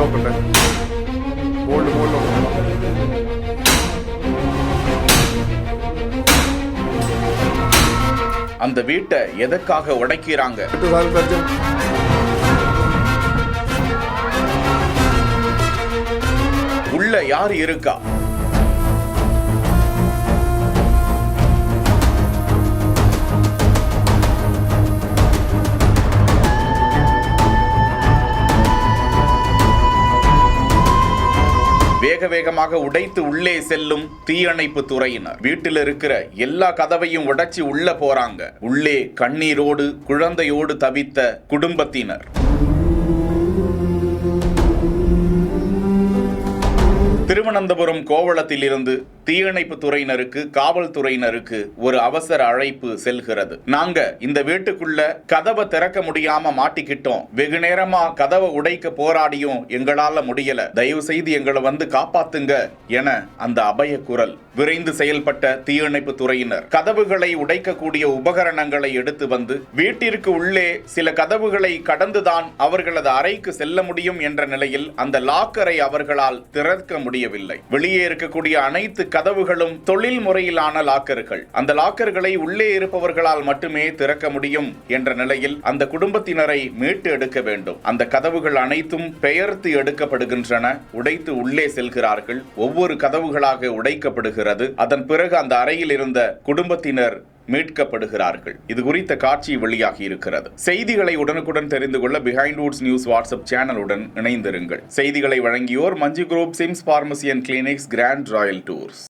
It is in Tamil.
നോക്കട്ടെ. മുകളിൽ அந்த வீட்டை எதற்காக உடைக்கிறாங்க? உள்ள யார் இருக்கா? வேக வேகமாக உடைத்து உள்ளே செல்லும் தீயணைப்பு துறையினர். வீட்டில் இருக்கிற எல்லா கதவையும் உடைச்சு உள்ள போறாங்க. உள்ளே கண்ணீரோடு குழந்தையோடு தவித்த குடும்பத்தினர். திருவனந்தபுரம் கோவளத்தில் இருந்து தீயணைப்பு துறையினருக்கு காவல்துறையினருக்கு ஒரு அவசர அழைப்பு செல்கிறது. நாங்க இந்த வீட்டுக்குள்ள கதவை திறக்க முடியாம மாட்டிக்கிட்டோம். வெகு நேரமா கதவை உடைக்க போராடியும் எங்களால முடியல. தயவு செய்து எங்களை வந்து காப்பாத்துங்க என அந்த அபய குரல். விரைந்து செயல்பட்ட தீயணைப்பு துறையினர் கதவுகளை உடைக்கக்கூடிய உபகரணங்களை எடுத்து வந்து வீட்டிற்கு உள்ளே சில கதவுகளை கடந்துதான் அவர்களது அறைக்கு செல்ல முடியும் என்ற நிலையில் அந்த லாக்கரை அவர்களால் திறக்க முடியவில்லை. வெளியே இருக்கக்கூடிய அனைத்து கதவுகளும் தொழில் முறையிலான லாக்கர்கள். அந்த லாக்கர்களை உள்ளே இருப்பவர்களால் மட்டுமே திறக்க முடியும் என்ற நிலையில் அந்த குடும்பத்தினரை மீட்டு எடுக்க வேண்டும். அந்த கதவுகள் அனைத்தும் பெயர்த்து எடுக்கப்படுகின்றன. உடைத்து உள்ளே செல்கிறார்கள். ஒவ்வொரு கதவுகளாக உடைக்கப்படுகிறது. அதன் பிறகு அந்த அறையில் இருந்த குடும்பத்தினர் மீட்கப்படுகிறார்கள். இது குறித்த காட்சி வெளியாகி இருக்கிறது. செய்திகளை உடனுக்குடன் தெரிந்து கொள்ள பிஹைண்ட் வுட்ஸ் நியூஸ் வாட்ஸ்அப் சேனலுடன் இணைந்திருங்கள். செய்திகளை வழங்கியோர் Manju group, SIMS pharmacy and clinics, grand royal tours.